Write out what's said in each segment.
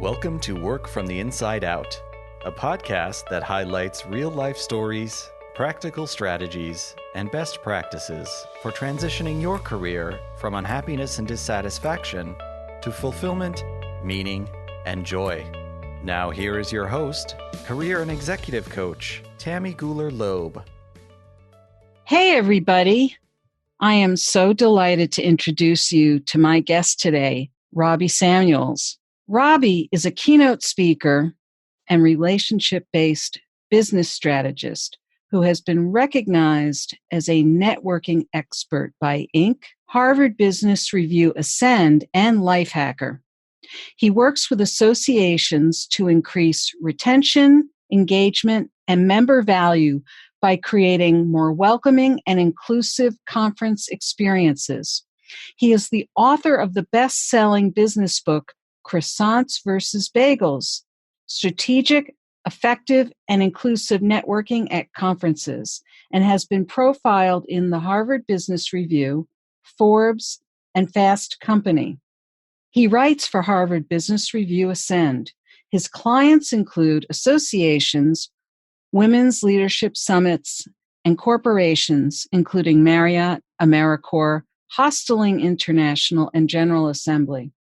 Welcome to Work from the Inside Out, a podcast that highlights real-life stories, practical strategies, and best practices for transitioning your career from unhappiness and dissatisfaction to fulfillment, meaning, and joy. Now here is your host, career and executive coach, Tammy Guler-Loeb. Hey, everybody. I am so delighted to introduce you to my guest today, Robbie Samuels. Robbie is a keynote speaker and relationship-based business strategist who has been recognized as a networking expert by Inc., Harvard Business Review Ascend, and Lifehacker. He works with associations to increase retention, engagement, and member value by creating more welcoming and inclusive conference experiences. He is the author of the best-selling business book, Croissants versus Bagels, Strategic, Effective, and Inclusive Networking at Conferences, and has been profiled in the Harvard Business Review, Forbes, and Fast Company. He writes for Harvard Business Review Ascend. His clients include associations, women's leadership summits, and corporations, including Marriott, AmeriCorps, Hosteling International, and General Assembly.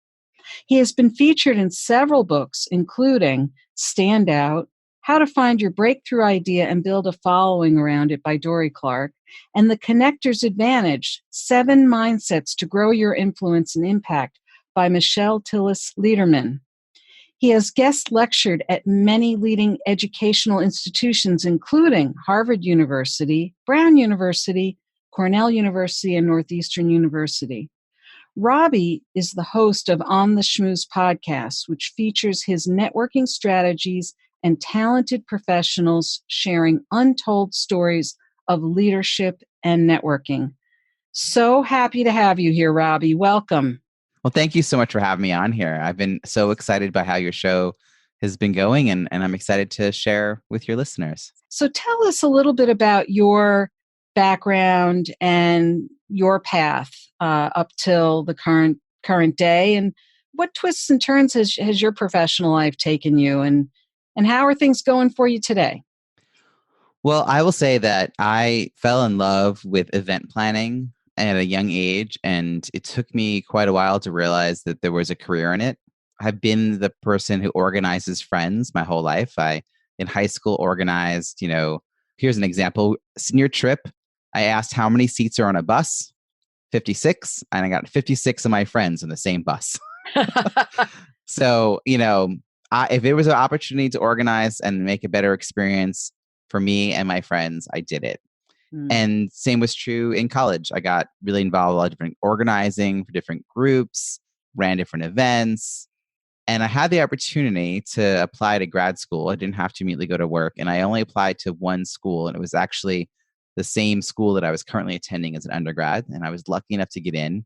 He has been featured in several books, including Stand Out, How to Find Your Breakthrough Idea and Build a Following Around It by Dory Clark, and The Connector's Advantage, 7 Mindsets to Grow Your Influence and Impact by Michelle Tillis Liederman. He has guest lectured at many leading educational institutions, including Harvard University, Brown University, Cornell University, and Northeastern University. Robbie is the host of On the Schmooze podcast, which features his networking strategies and talented professionals sharing untold stories of leadership and networking. So happy to have you here, Robbie. Welcome. Well, thank you so much for having me on here. I've been so excited by how your show has been going, and I'm excited to share with your listeners. So tell us a little bit about your background and your path up till the current day, and what twists and turns has your professional life taken you, and how are things going for you today? Well, I will say that I fell in love with event planning at a young age, and it took me quite a while to realize that there was a career in it. I've been the person who organizes friends my whole life. I, in high school, organized, here's an example, senior trip. I asked how many seats are on a bus, 56, and I got 56 of my friends on the same bus. So, if there was an opportunity to organize and make a better experience for me and my friends, I did it. And same was true in college. I got really involved in a lot of different organizing for different groups, ran different events, and I had the opportunity to apply to grad school. I didn't have to immediately go to work, and I only applied to one school, and it was actually the same school that I was currently attending as an undergrad, and I was lucky enough to get in.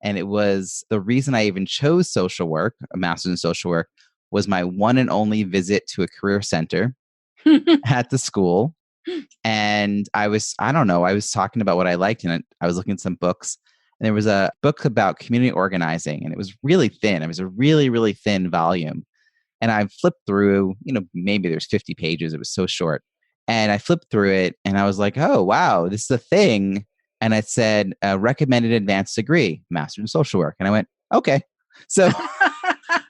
And it was the reason I even chose social work, a master's in social work, was my one and only visit to a career center at the school. And I was talking about what I liked, and I was looking at some books, and there was a book about community organizing, and it was really thin. It was a really, really thin volume. And I flipped through, maybe there's 50 pages. It was so short. And I flipped through it, and I was like, oh, wow, this is a thing. And it said, recommended advanced degree, master in social work. And I went, okay. So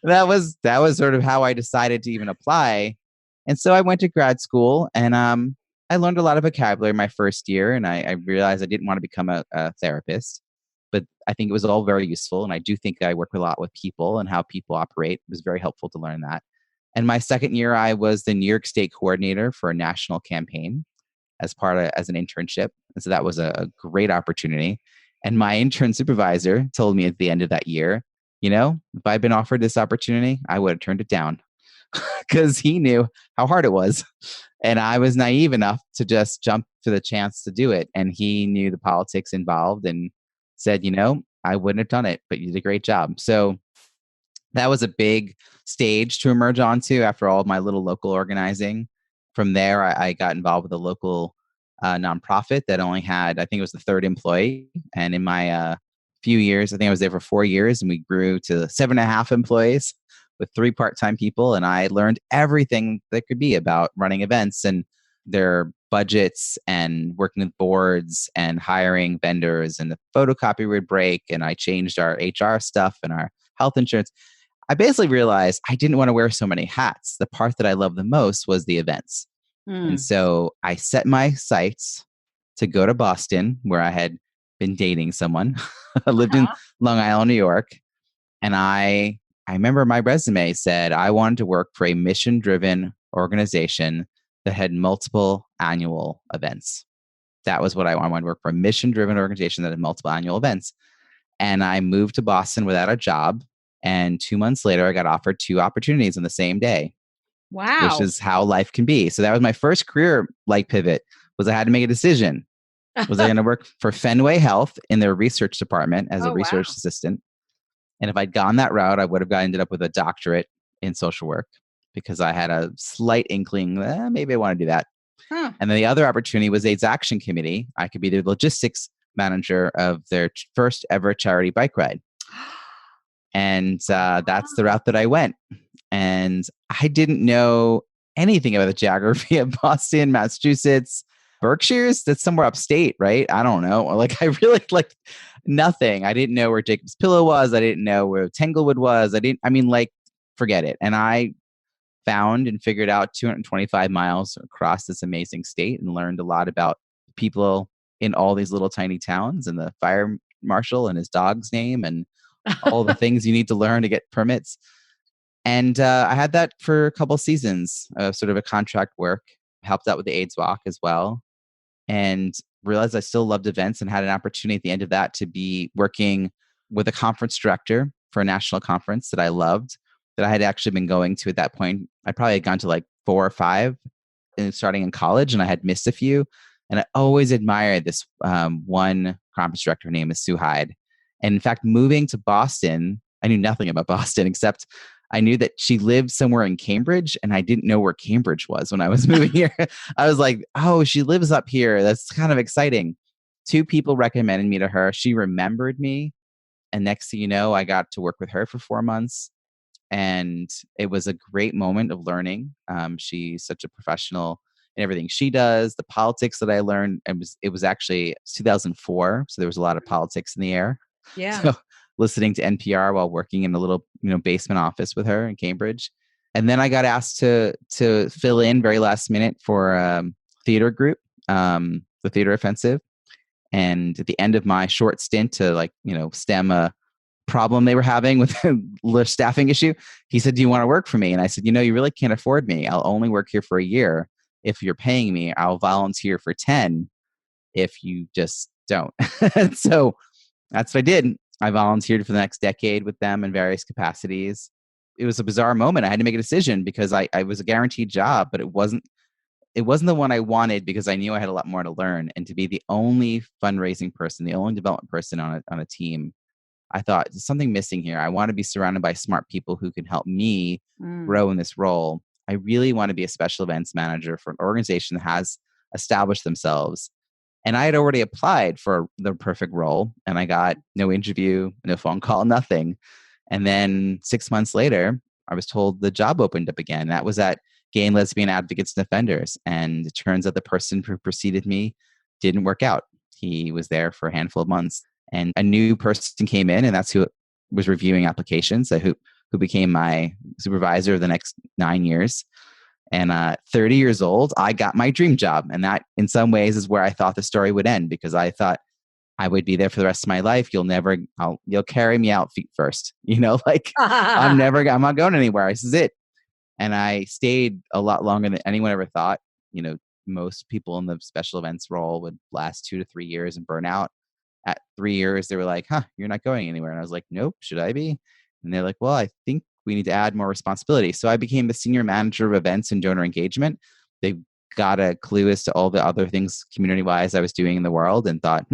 that was sort of how I decided to even apply. And so I went to grad school, and I learned a lot of vocabulary my first year, and I realized I didn't want to become a therapist, but I think it was all very useful. And I do think I work a lot with people and how people operate. It was very helpful to learn that. And my second year, I was the New York State coordinator for a national campaign as an internship. And so that was a great opportunity. And my intern supervisor told me at the end of that year, if I'd been offered this opportunity, I would have turned it down because he knew how hard it was. And I was naive enough to just jump for the chance to do it. And he knew the politics involved and said, I wouldn't have done it, but you did a great job. So that was a big stage to emerge onto after all of my little local organizing. From there, I got involved with a local nonprofit that only had, I think it was the third employee. And in my few years, I think I was there for 4 years, and we grew to 7.5 employees with 3 part-time people, and I learned everything that could be about running events and their budgets and working with boards and hiring vendors, and the photocopy would break, and I changed our HR stuff and our health insurance. I basically realized I didn't want to wear so many hats. The part that I loved the most was the events. And so I set my sights to go to Boston, where I had been dating someone. I lived in Long Island, New York. And I remember my resume said I wanted to work for a mission-driven organization that had multiple annual events. That was what I wanted to work for, a mission-driven organization that had multiple annual events. And I moved to Boston without a job. And 2 months later, I got offered 2 opportunities on the same day. Wow. Which is how life can be. So that was my first career pivot, was I had to make a decision. Was I going to work for Fenway Health in their research department as a research assistant? And if I'd gone that route, I would have ended up with a doctorate in social work, because I had a slight inkling, maybe I want to do that. And then the other opportunity was AIDS Action Committee. I could be the logistics manager of their first ever charity bike ride. And that's the route that I went. And I didn't know anything about the geography of Boston, Massachusetts, Berkshires. That's somewhere upstate, right? I don't know. I really nothing. I didn't know where Jacob's Pillow was. I didn't know where Tanglewood was. Forget it. And I found and figured out 225 miles across this amazing state and learned a lot about people in all these little tiny towns, and the fire marshal and his dog's name and all the things you need to learn to get permits. And I had that for a couple seasons of sort of a contract work, helped out with the AIDS walk as well, and realized I still loved events, and had an opportunity at the end of that to be working with a conference director for a national conference that I loved, that I had actually been going to at that point. I probably had gone to 4 or 5 starting in college, and I had missed a few. And I always admired this one conference director. Her name is Sue Hyde. And in fact, moving to Boston, I knew nothing about Boston except I knew that she lived somewhere in Cambridge, and I didn't know where Cambridge was when I was moving here. I was like, oh, she lives up here. That's kind of exciting. 2 people recommended me to her. She remembered me. And next thing you know, I got to work with her for 4 months. And it was a great moment of learning. She's such a professional in everything she does. The politics that I learned, it was actually 2004. So there was a lot of politics in the air. Yeah. So listening to NPR while working in a little, basement office with her in Cambridge. And then I got asked to fill in very last minute for theater group, the Theater Offensive. And at the end of my short stint to stem a problem they were having with the staffing issue, he said, do you want to work for me? And I said, you really can't afford me. I'll only work here for a year. If you're paying me, I'll volunteer for 10 if you just don't. So that's what I did. I volunteered for the next decade with them in various capacities. It was a bizarre moment. I had to make a decision because I was a guaranteed job, but it wasn't the one I wanted, because I knew I had a lot more to learn. And to be the only fundraising person, the only development person on a team, I thought there's something missing here. I want to be surrounded by smart people who can help me grow in this role. I really want to be a special events manager for an organization that has established themselves. And I had already applied for the perfect role, and I got no interview, no phone call, nothing. And then 6 months later, I was told the job opened up again. That was at Gay and Lesbian Advocates and Defenders. And it turns out the person who preceded me didn't work out. He was there for a handful of months, and a new person came in, and that's who was reviewing applications, who became my supervisor of the next 9 years. And 30 years old, I got my dream job. And that in some ways is where I thought the story would end, because I thought I would be there for the rest of my life. You'll carry me out feet first. I'm not going anywhere. This is it. And I stayed a lot longer than anyone ever thought. Most people in the special events role would last 2 to 3 years and burn out. At 3 years, they were like, you're not going anywhere. And I was like, nope, should I be? And they're like, well, I think we need to add more responsibility. So I became the senior manager of events and donor engagement. They got a clue as to all the other things community-wise I was doing in the world, and thought,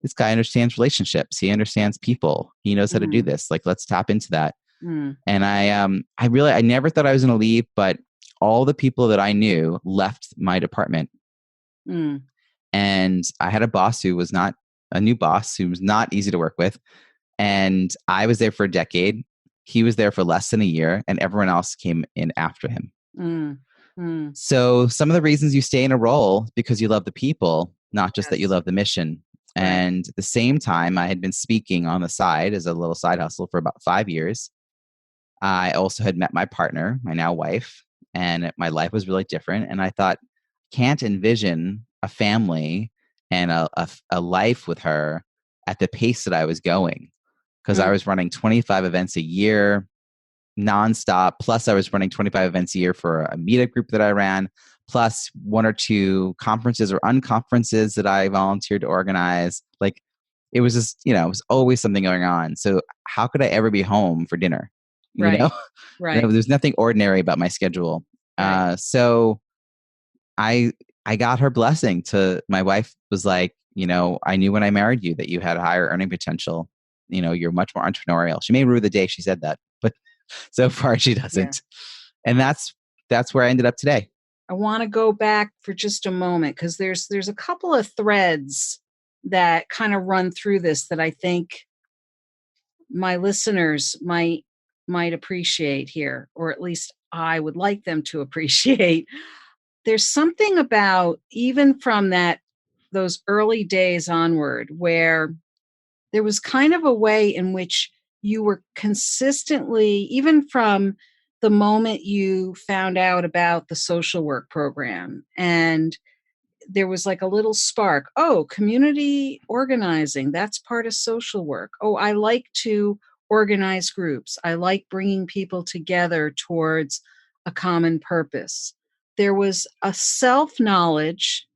this guy understands relationships. He understands people. He knows how to do this. Let's tap into that. And I never thought I was going to leave, but all the people that I knew left my department. And I had a boss who was not a new boss, who was not easy to work with. And I was there for a decade. He was there for less than a year, and everyone else came in after him. Mm. Mm. So some of the reasons you stay in a role because you love the people, not just that you Yes. love the mission. Right. And at the same time, I had been speaking on the side as a little side hustle for about 5 years. I also had met my partner, my now wife, and my life was really different. And I thought, can't envision a family and a life with her at the pace that I was going, because I was running 25 events a year nonstop. Plus, I was running 25 events a year for a meetup group that I ran, plus 1 or 2 conferences or unconferences that I volunteered to organize. Like, it was just, it was always something going on. So how could I ever be home for dinner? Right. Right. There's nothing ordinary about my schedule. Right. So I got her blessing. My wife was like, I knew when I married you that you had a higher earning potential. You're much more entrepreneurial. She may rue the day she said that, but so far she doesn't. Yeah. And that's where I ended up today. I want to go back for just a moment because there's a couple of threads that kind of run through this that I think my listeners might appreciate here, or at least I would like them to appreciate. There's something about, even from those early days onward, where there was kind of a way in which you were consistently, even from the moment you found out about the social work program, and there was like a little spark. Oh, community organizing, that's part of social work. Oh, I like to organize groups. I like bringing people together towards a common purpose. There was a self-knowledge,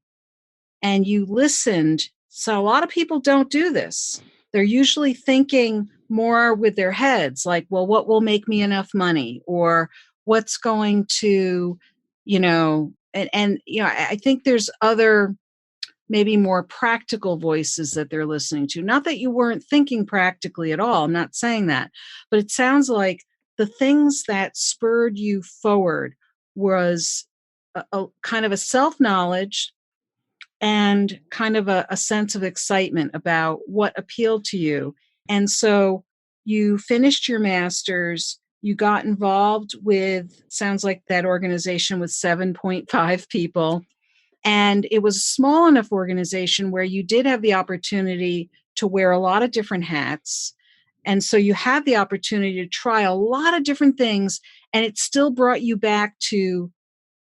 and you listened. So a lot of people don't do this. They're usually thinking more with their heads, like, well, what will make me enough money, or what's going to, I think there's other, maybe more practical voices that they're listening to. Not that you weren't thinking practically at all. I'm not saying that, but it sounds like the things that spurred you forward was a kind of a self-knowledge and kind of a sense of excitement about what appealed to you. And so you finished your master's, you got involved with, sounds like that organization with 7.5 people. And it was a small enough organization where you did have the opportunity to wear a lot of different hats. And so you had the opportunity to try a lot of different things, and it still brought you back to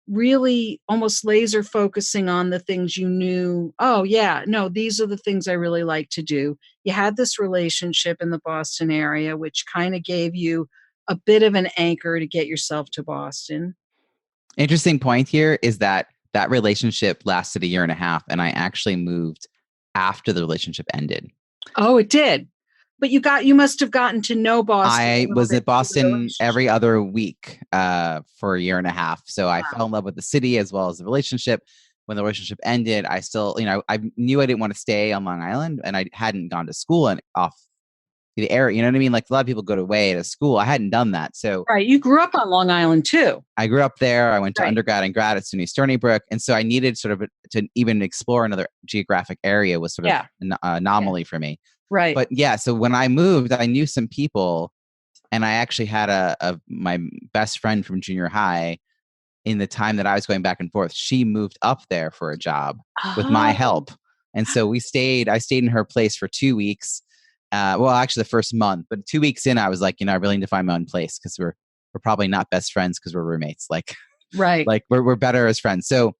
really almost laser focusing on the things you knew. Oh yeah, no, these are the things I really like to do. You had this relationship in the Boston area, which kind of gave you a bit of an anchor to get yourself to Boston. Interesting point here is that relationship lasted 1.5 years, and I actually moved after the relationship ended. Oh, it did. But you must have gotten to know Boston. I was at Boston every other week for 1.5 years. So I fell in love with the city as well as the relationship. When the relationship ended, I still, I knew I didn't want to stay on Long Island, and I hadn't gone to school and off the area. You know what I mean? Like, a lot of people go away to school. I hadn't done that. So right, you grew up on Long Island too. I grew up there. I went to undergrad and grad at SUNY Stony Brook, and so I needed sort of to even explore another geographic area was sort of an anomaly for me. Right. But yeah, so when I moved, I knew some people, and I actually had my best friend from junior high. In the time that I was going back and forth, she moved up there for a job with my help, and so I stayed in her place for 2 weeks. Well, actually the first month, but 2 weeks in, I was like, I really need to find my own place, because we're probably not best friends because we're roommates. Like, right, like we're better as friends. So,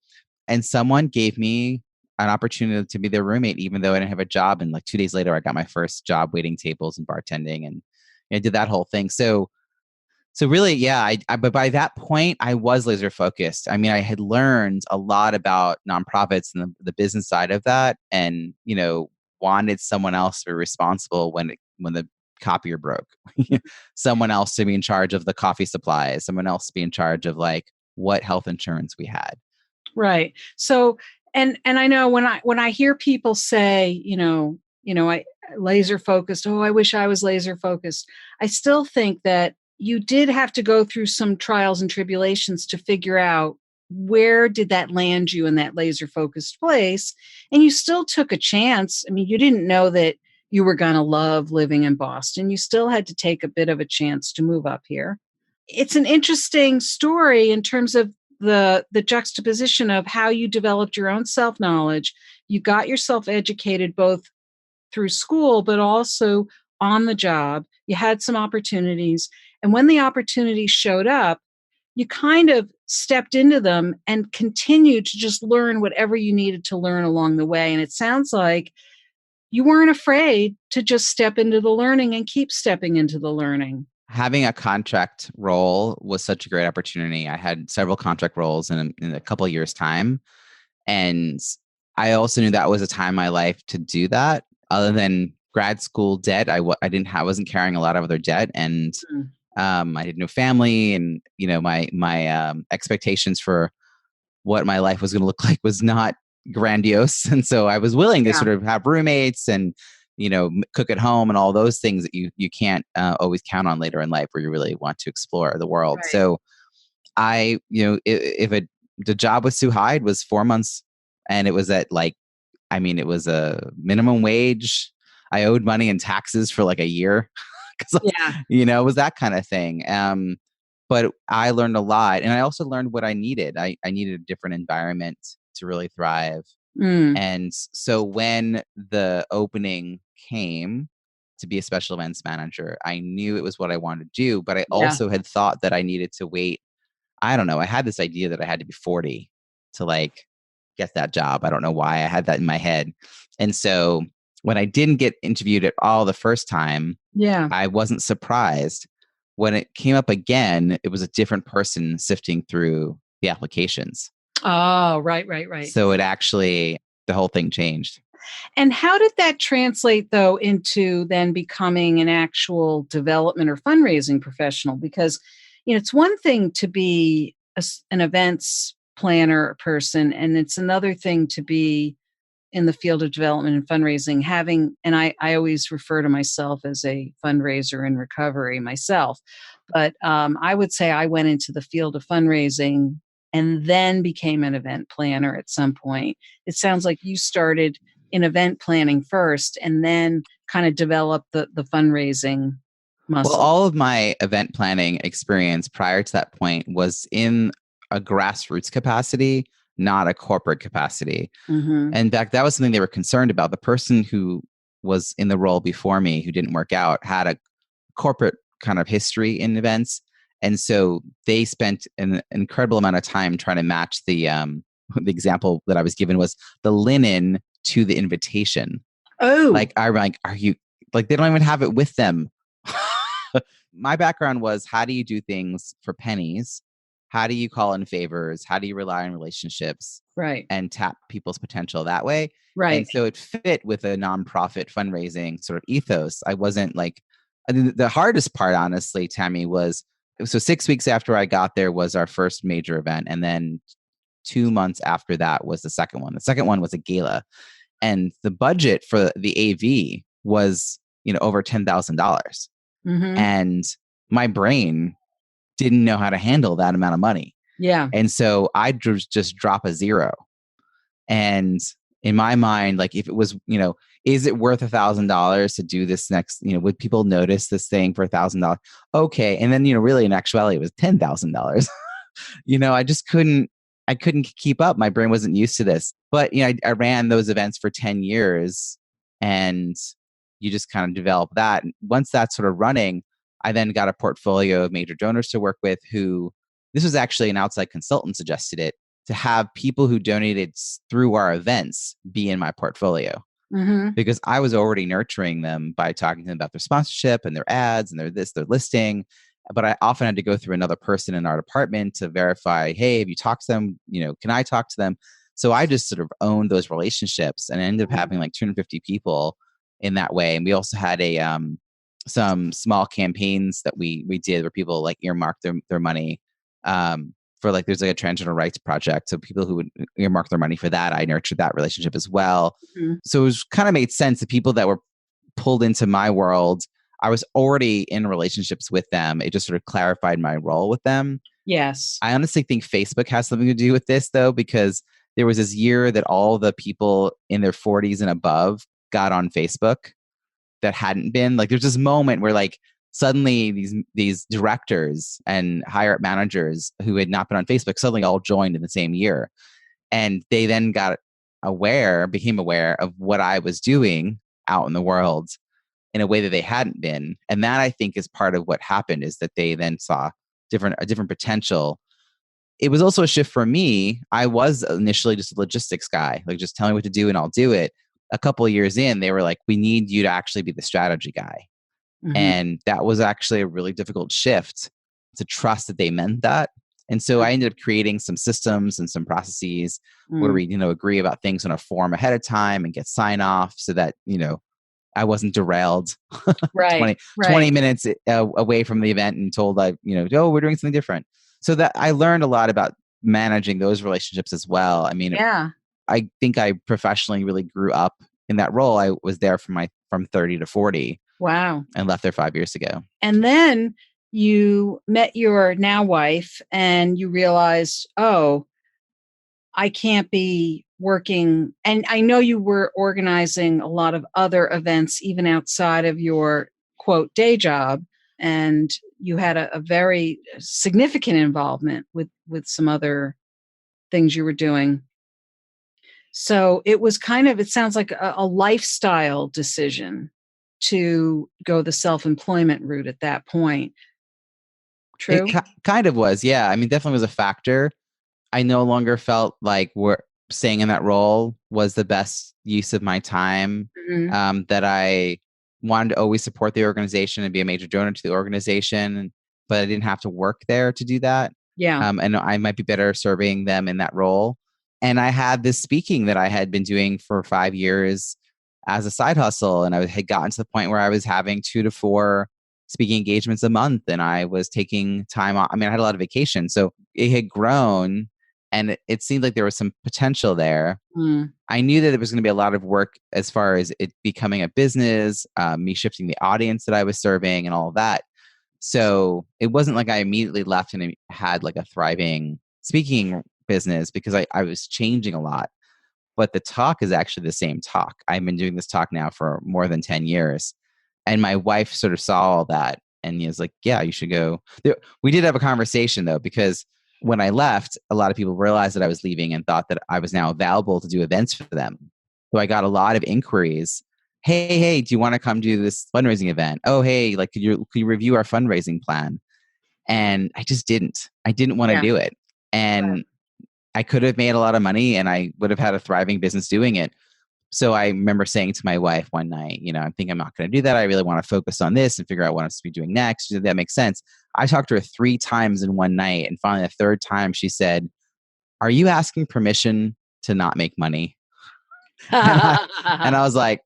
and someone gave me an opportunity to be their roommate, even though I didn't have a job. And like 2 days later, I got my first job waiting tables and bartending, and I did that whole thing. So really, yeah, but by that point, I was laser focused. I mean, I had learned a lot about nonprofits and the business side of that, and wanted someone else to be responsible when the copier broke, someone else to be in charge of the coffee supplies, someone else to be in charge of like what health insurance we had. Right. So, and I know when I hear people say, I laser focused. Oh, I wish I was laser focused. I still think that you did have to go through some trials and tribulations to figure out where did that land you in that laser focused place. And you still took a chance. I mean, you didn't know that you were going to love living in Boston. You still had to take a bit of a chance to move up here. It's an interesting story in terms of the juxtaposition of how you developed your own self-knowledge. You got yourself educated both through school, but also on the job. You had some opportunities. And when the opportunities showed up, you kind of stepped into them and continued to just learn whatever you needed to learn along the way. And it sounds like you weren't afraid to just step into the learning and keep stepping into the learning. Having a contract role was such a great opportunity. I had several contract roles in a couple of years' time. And I also knew that was a time in my life to do that. Other than grad school debt, I wasn't carrying a lot of other debt. And I had no family, and my expectations for what my life was going to look like was not grandiose, and so I was willing to sort of have roommates and cook at home and all those things that you can't always count on later in life, where you really want to explore the world. Right. So I, if the job was too high, it was 4 months, and it was at it was a minimum wage. I owed money in taxes for like a year. It was that kind of thing. But I learned a lot, and I also learned what I needed. I needed a different environment to really thrive. And so when the opening came to be a special events manager, I knew it was what I wanted to do, but I also had thought that I needed to wait. I don't know. I had this idea that I had to be 40 to get that job. I don't know why I had that in my head. And so when I didn't get interviewed at all the first time, I wasn't surprised. When it came up again, it was a different person sifting through the applications. Oh, right. So it actually, the whole thing changed. And how did that translate, though, into then becoming an actual development or fundraising professional? Because, it's one thing to be an events planner person, and it's another thing to be in the field of development and fundraising, and I always refer to myself as a fundraiser in recovery myself. But I would say I went into the field of fundraising and then became an event planner at some point. It sounds like you started in event planning first and then kind of developed the fundraising muscle. Well, all of my event planning experience prior to that point was in a grassroots capacity, not a corporate capacity. And in fact, that was something they were concerned about. The person who was in the role before me, who didn't work out, had a corporate kind of history in events. And so they spent an incredible amount of time trying to match the example that I was given was the linen to the invitation. Oh, are you they don't even have it with them. My background was, how do you do things for pennies? How do you call in favors? How do you rely on relationships? Right. And tap people's potential that way? Right. And so it fit with a nonprofit fundraising sort of ethos. I wasn't the hardest part, honestly, Tammy, was, so 6 weeks after I got there was our first major event. And then 2 months after that was the second one. The second one was a gala. And the budget for the AV was, over $10,000. And my brain didn't know how to handle that amount of money. Yeah. And so I just drop a zero. And in my mind, if it was, is it worth $1,000 to do this next, would people notice this thing for $1,000? Okay. And then, really in actuality, it was $10,000. I couldn't keep up. My brain wasn't used to this, but I ran those events for 10 years, and you just kind of develop that. And once that's sort of running, I then got a portfolio of major donors to work with this was actually an outside consultant suggested it, to have people who donated through our events be in my portfolio. Because I was already nurturing them by talking to them about their sponsorship and their ads and their listing. But I often had to go through another person in our department to verify, hey, have you talked to them? Can I talk to them? So I just sort of owned those relationships and ended up having 250 people in that way. And we also had some small campaigns that we did where people earmarked their money for there's a transgender rights project. So people who would earmark their money for that, I nurtured that relationship as well. So it was kind of made sense. The people that were pulled into my world, I was already in relationships with them. It just sort of clarified my role with them. Yes. I honestly think Facebook has something to do with this, though, because there was this year that all the people in their 40s and above got on Facebook. that hadn't been. Like there's this moment where like suddenly these directors and higher up managers who had not been on Facebook suddenly all joined in the same year. And they then became aware of what I was doing out in the world in a way that they hadn't been. And that I think is part of what happened, is that they then saw a different potential. It was also a shift for me. I was initially just a logistics guy, like just tell me what to do and I'll do it. A couple of years in, they were like, we need you to actually be the strategy guy. Mm-hmm. And that was actually a really difficult shift to trust that they meant that. And so I ended up creating some systems and some processes where we, agree about things on a form ahead of time and get sign off so that, I wasn't derailed 20 minutes away from the event and told we're doing something different. So that I learned a lot about managing those relationships as well. I mean, I think I professionally really grew up in that role. I was there from 30 to 40. Wow. And left there 5 years ago. And then you met your now wife and you realized, oh, I can't be working. And I know you were organizing a lot of other events, even outside of your quote day job. And you had a very significant involvement with some other things you were doing. So it was it sounds like a lifestyle decision to go the self-employment route at that point. True? It kind of was, yeah. I mean, definitely was a factor. I no longer felt like staying in that role was the best use of my time. Mm-hmm. That I wanted to always support the organization and be a major donor to the organization, but I didn't have to work there to do that. Yeah. And I might be better serving them in that role. And I had this speaking that I had been doing for 5 years as a side hustle. And I had gotten to the point where I was having 2 to 4 speaking engagements a month, and I was taking time off. I mean, I had a lot of vacation. So it had grown and it seemed like there was some potential there. I knew that there was going to be a lot of work as far as it becoming a business, me shifting the audience that I was serving and all of that. So it wasn't like I immediately left and had like a thriving speaking business, because I was changing a lot. But the talk is actually the same talk. I've been doing this talk now for more than 10 years. And my wife sort of saw all that and he was like, yeah, you should go. We did have a conversation though, because when I left, a lot of people realized that I was leaving and thought that I was now available to do events for them. So I got a lot of inquiries. Hey, do you want to come do this fundraising event? Oh, hey, like, could you review our fundraising plan? And I just didn't. I didn't want to do it. And I could have made a lot of money and I would have had a thriving business doing it. So I remember saying to my wife one night, I think I'm not going to do that. I really want to focus on this and figure out what I'm supposed to be doing next. She said, that makes sense. I talked to her 3 times in one night. And finally, the 3rd time she said, are you asking permission to not make money? and I was like,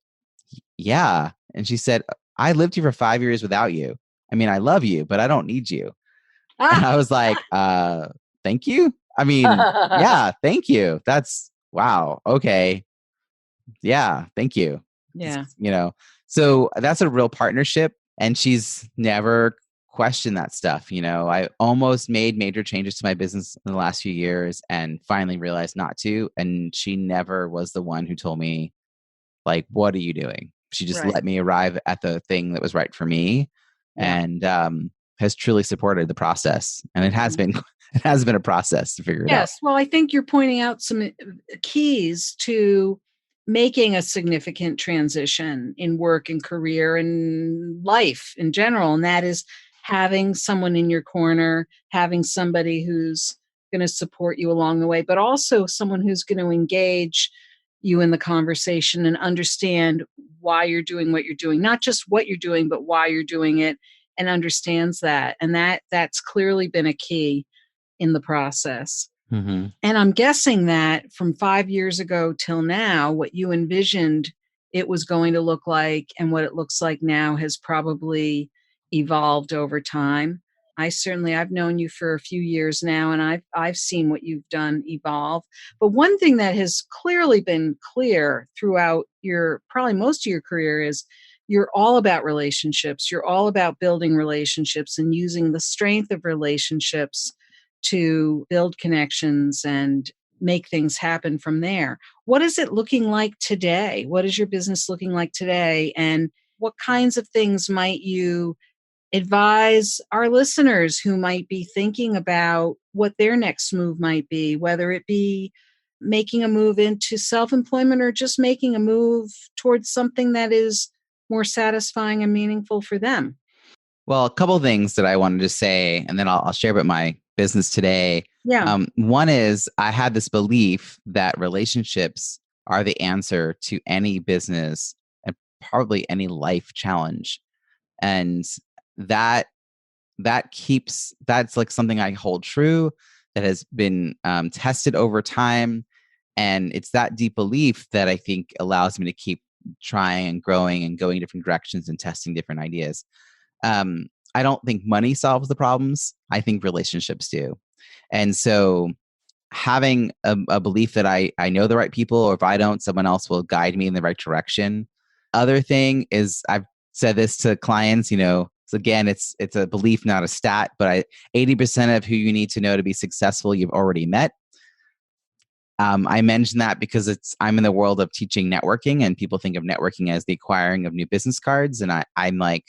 yeah. And she said, I lived here for 5 years without you. I mean, I love you, but I don't need you. And I was like, thank you. I mean, yeah, thank you. That's wow. Okay. Yeah. Thank you. Yeah. So that's a real partnership, and she's never questioned that stuff. I almost made major changes to my business in the last few years and finally realized not to. And she never was the one who told me, like, what are you doing? She just let me arrive at the thing that was right for me, and has truly supported the process. And it has been a process to figure it out. Yes. Well, I think you're pointing out some keys to making a significant transition in work and career and life in general. And that is having someone in your corner, having somebody who's going to support you along the way, but also someone who's going to engage you in the conversation and understand why you're doing what you're doing, not just what you're doing, but why you're doing it, and understands that. And that's clearly been a key in the process. Mm-hmm. And I'm guessing that from 5 years ago till now, what you envisioned it was going to look like and what it looks like now has probably evolved over time. I've known you for a few years now, and I've seen what you've done evolve. But one thing that has clearly been clear throughout probably most of your career is you're all about relationships. You're all about building relationships and using the strength of relationships to build connections and make things happen from there. What is it looking like today? What is your business looking like today? And what kinds of things might you advise our listeners who might be thinking about what their next move might be, whether it be making a move into self-employment or just making a move towards something that is more satisfying and meaningful for them? Well, a couple of things that I wanted to say, and then I'll share about my business today. Yeah. One is I had this belief that relationships are the answer to any business and probably any life challenge. And that that's like something I hold true, that has been tested over time. And it's that deep belief that I think allows me to keep trying and growing and going different directions and testing different ideas. I don't think money solves the problems. I think relationships do. And so having a belief that I know the right people, or if I don't, someone else will guide me in the right direction. Other thing is, I've said this to clients, so again, it's a belief, not a stat, but 80% of who you need to know to be successful, you've already met. I mention that because I'm in the world of teaching networking, and people think of networking as the acquiring of new business cards. And I'm like,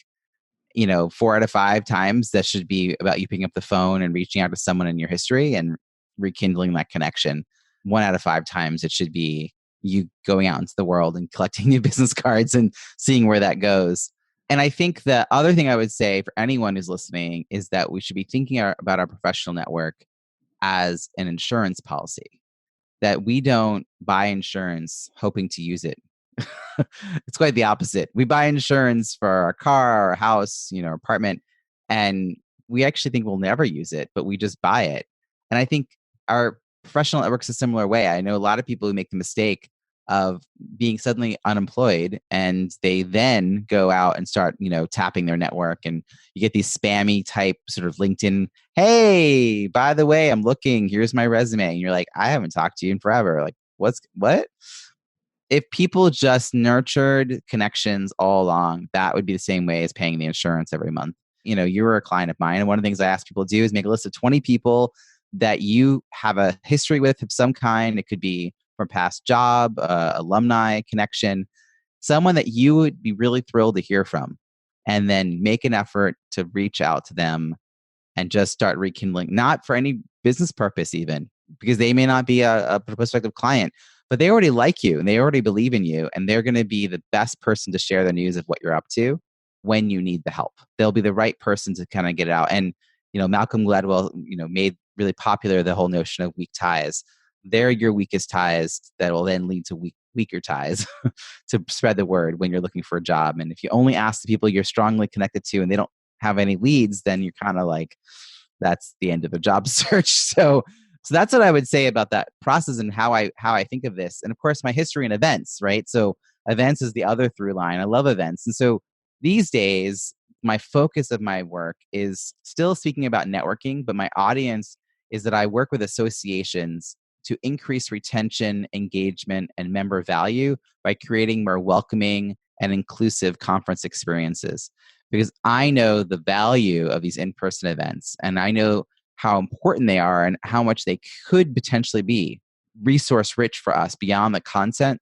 4 out of 5 times that should be about you picking up the phone and reaching out to someone in your history and rekindling that connection. 1 out of 5 times it should be you going out into the world and collecting new business cards and seeing where that goes. And I think the other thing I would say for anyone who's listening is that we should be thinking about our professional network as an insurance policy, that we don't buy insurance hoping to use it. It's quite the opposite. We buy insurance for our car, our house, our apartment, and we actually think we'll never use it, but we just buy it. And I think our professional network's a similar way. I know a lot of people who make the mistake of being suddenly unemployed, and they then go out and start, tapping their network, and you get these spammy type sort of LinkedIn, hey, by the way, I'm looking, here's my resume. And you're like, I haven't talked to you in forever. Like, what? If people just nurtured connections all along, that would be the same way as paying the insurance every month. You were a client of mine, and one of the things I ask people to do is make a list of 20 people that you have a history with of some kind. It could be from past job, alumni connection, someone that you would be really thrilled to hear from, and then make an effort to reach out to them and just start rekindling, not for any business purpose even, because they may not be a prospective client, but they already like you and they already believe in you, and they're going to be the best person to share the news of what you're up to when you need the help. They'll be the right person to kind of get it out. And, Malcolm Gladwell, made really popular the whole notion of weak ties. They're your weakest ties that will then lead to weaker ties to spread the word when you're looking for a job. And if you only ask the people you're strongly connected to and they don't have any leads, then you're kind of like, that's the end of the job search. So that's what I would say about that process and how I think of this. And of course, my history in events, right? So events is the other through line. I love events. And so these days, my focus of my work is still speaking about networking, but my audience is that I work with associations to increase retention, engagement, and member value by creating more welcoming and inclusive conference experiences. Because I know the value of these in-person events, and I know how important they are and how much they could potentially be resource rich for us beyond the content.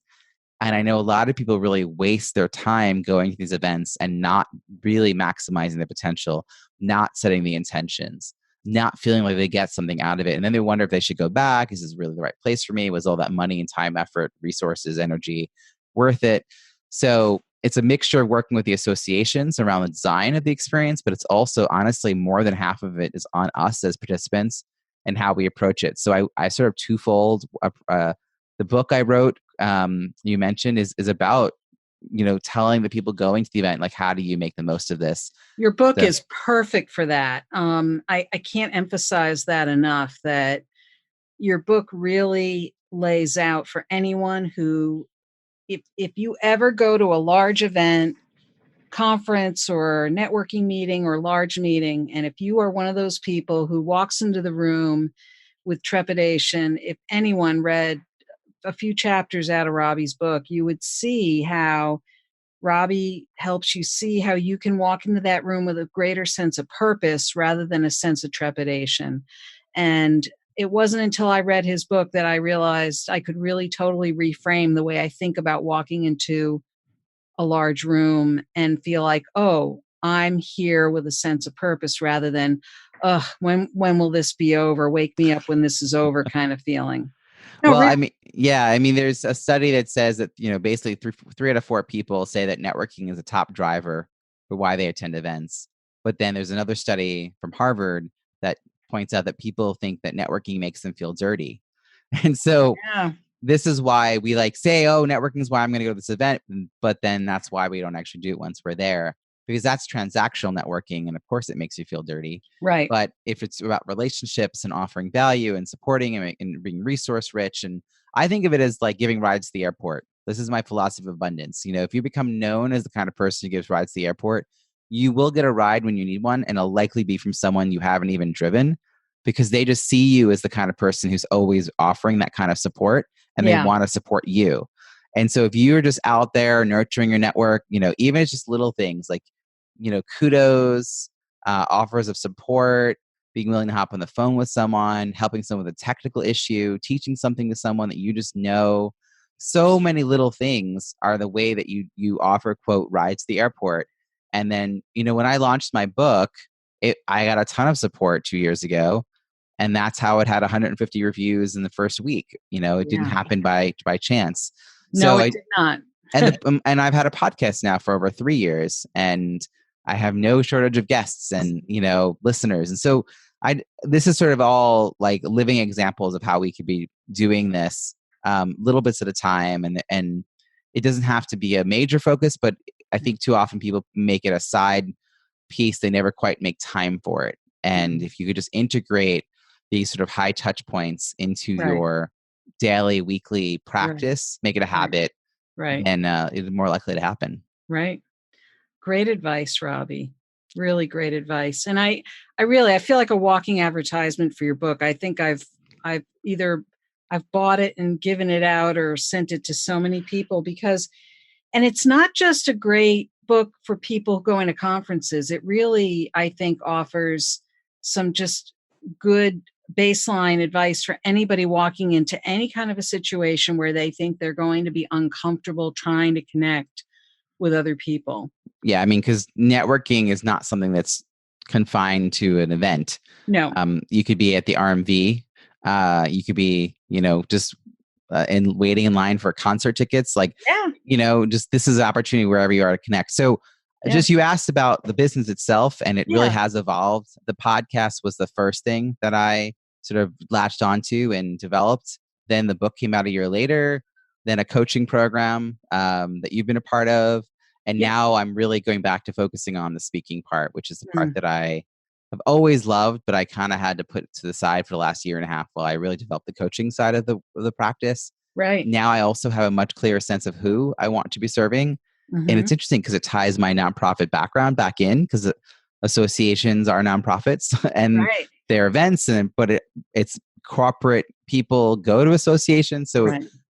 And I know a lot of people really waste their time going to these events and not really maximizing the potential, not setting the intentions, not feeling like they get something out of it. And then they wonder if they should go back. Is this really the right place for me? Was all that money and time, effort, resources, energy worth it? So it's a mixture of working with the associations around the design of the experience, but it's also honestly more than half of it is on us as participants and how we approach it. So I sort of twofold. The book I wrote, you mentioned, is about, telling the people going to the event, like, how do you make the most of this? Your book is perfect for that. I can't emphasize that enough, that your book really lays out for anyone who, if you ever go to a large event, conference or networking meeting or large meeting, and if you are one of those people who walks into the room with trepidation, if anyone read a few chapters out of Robbie's book, you would see how Robbie helps you see how you can walk into that room with a greater sense of purpose rather than a sense of trepidation. And it wasn't until I read his book that I realized I could really totally reframe the way I think about walking into a large room and feel like, oh, I'm here with a sense of purpose rather than, when will this be over? Wake me up when this is over kind of feeling. No, Well, really. I mean, there's a study that says that, basically three out of four people say that networking is a top driver for why they attend events. But then there's another study from Harvard that points out that people think that networking makes them feel dirty. And so Yeah. this is why we say, oh, networking is why I'm going to go to this event. But then that's why we don't actually do it once we're there, because that's transactional networking. And of course, it makes you feel dirty. Right. But if it's about relationships and offering value and supporting and being resource rich, and I think of it as like giving rides to the airport. This is my philosophy of abundance. If you become known as the kind of person who gives rides to the airport, you will get a ride when you need one, and it'll likely be from someone you haven't even driven, because they just see you as the kind of person who's always offering that kind of support, and they want to support you. And so if you're just out there nurturing your network, even if it's just little things like, kudos, offers of support, being willing to hop on the phone with someone, helping someone with a technical issue, teaching something to someone that you just know. So many little things are the way that you offer, quote, rides to the airport. And then, when I launched my book, I got a ton of support 2 years ago. And that's how it had 150 reviews in the first week. It didn't happen by chance. No, it did not. And I've had a podcast now for over 3 years, and I have no shortage of guests and, listeners. And so this is sort of all like living examples of how we could be doing this little bits at a time. And it doesn't have to be a major focus, but I think too often people make it a side piece. They never quite make time for it. And if you could just integrate these sort of high touch points into your daily, weekly practice, make it a habit, and it's more likely to happen. Right. Great advice, Robbie. Really great advice. And I feel like a walking advertisement for your book. I think I've bought it and given it out or sent it to so many people and it's not just a great book for people going to conferences. It really, I think, offers some just good baseline advice for anybody walking into any kind of a situation where they think they're going to be uncomfortable trying to connect with other people. Yeah, I mean, because networking is not something that's confined to an event. No. You could be at the RMV. You could be, just waiting in line for concert tickets. Just this is an opportunity wherever you are to connect. So just you asked about the business itself, and it really has evolved. The podcast was the first thing that I sort of latched onto and developed. Then the book came out a year later, then a coaching program that you've been a part of. And now I'm really going back to focusing on the speaking part, which is the part that I have always loved, but I kind of had to put to the side for the last year and a half while I really developed the coaching side of the practice. Right. Now I also have a much clearer sense of who I want to be serving. And it's interesting because it ties my nonprofit background back in, because associations are nonprofits and their events, but it's corporate people go to associations. So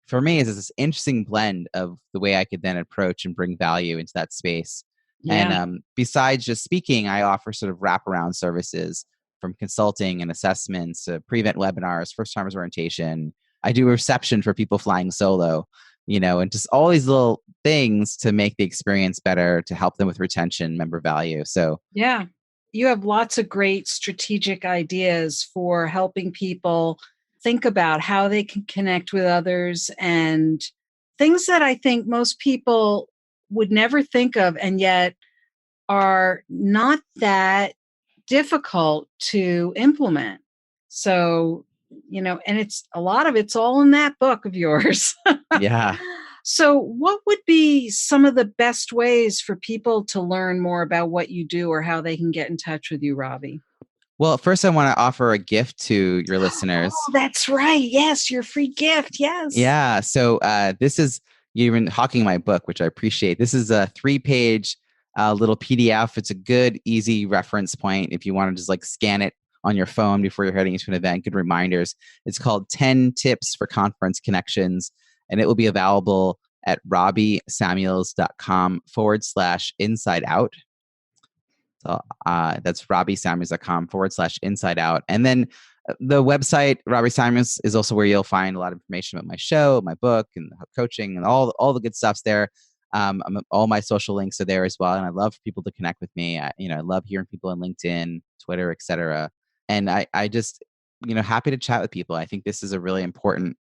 for me, it's this interesting blend of the way I could then approach and bring value into that space. Yeah. And besides just speaking, I offer sort of wraparound services, from consulting and assessments to pre-event webinars, first timers orientation. I do reception for people flying solo, and just all these little things to make the experience better, to help them with retention, member value. So yeah, you have lots of great strategic ideas for helping people think about how they can connect with others, and things that I think most people would never think of, and yet are not that difficult to implement. So, and it's a lot of it's all in that book of yours. Yeah. So what would be some of the best ways for people to learn more about what you do or how they can get in touch with you, Robbie? Well, first I want to offer a gift to your listeners. Oh, that's right. Yes, your free gift. Yes. Yeah. So this is, you've been hawking my book, which I appreciate. This is a 3-page little PDF. It's a good, easy reference point if you want to just scan it on your phone before you're heading into an event. Good reminders. It's called 10 Tips for Conference Connections, and it will be available at robbiesamuels.com/inside out. So that's robbiesamuels.com/inside out. And then the website, Robbie Samuels, is also where you'll find a lot of information about my show, my book, and coaching, and all the good stuff's there. All my social links are there as well. And I love for people to connect with me. I love hearing people on LinkedIn, Twitter, etc. And I just, happy to chat with people. I think this is a really important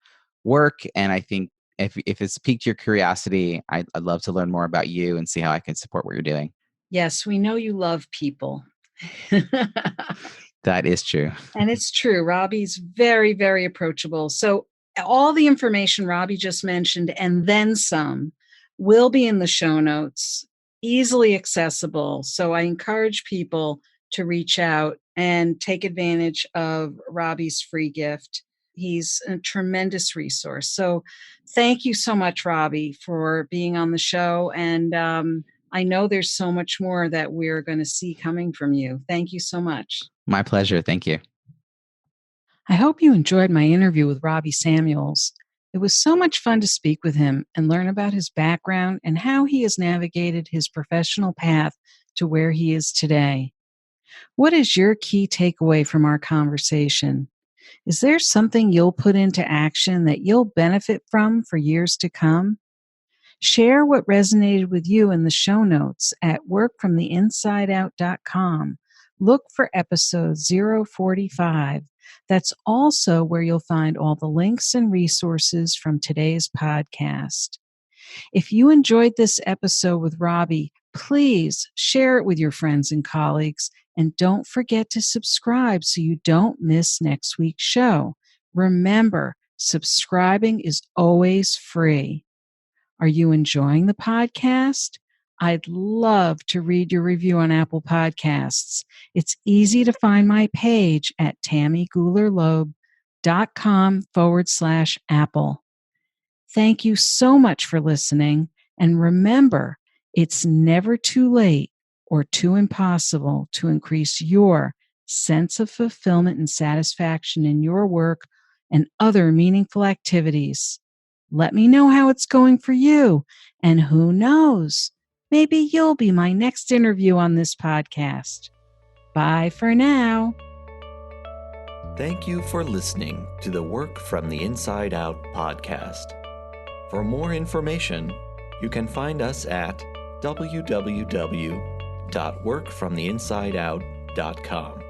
work. And I think if it's piqued your curiosity, I'd love to learn more about you and see how I can support what you're doing. Yes, we know you love people. That is true. And it's true. Robbie's very, very approachable. So all the information Robbie just mentioned and then some will be in the show notes, easily accessible. So I encourage people to reach out and take advantage of Robbie's free gift. He's a tremendous resource. So thank you so much, Robbie, for being on the show. And I know there's so much more that we're going to see coming from you. Thank you so much. My pleasure. Thank you. I hope you enjoyed my interview with Robbie Samuels. It was so much fun to speak with him and learn about his background and how he has navigated his professional path to where he is today. What is your key takeaway from our conversation? Is there something you'll put into action that you'll benefit from for years to come? Share what resonated with you in the show notes at workfromtheinsideout.com. Look for episode 045. That's also where you'll find all the links and resources from today's podcast. If you enjoyed this episode with Robbie, please share it with your friends and colleagues, and don't forget to subscribe so you don't miss next week's show. Remember, subscribing is always free. Are you enjoying the podcast? I'd love to read your review on Apple Podcasts. It's easy to find my page at tammygulerloeb.com/Apple. Thank you so much for listening. And remember, it's never too late or too impossible to increase your sense of fulfillment and satisfaction in your work and other meaningful activities. Let me know how it's going for you. And who knows, maybe you'll be my next interview on this podcast. Bye for now. Thank you for listening to the Work from the Inside Out podcast. For more information, you can find us at www.workfromtheinsideout.com.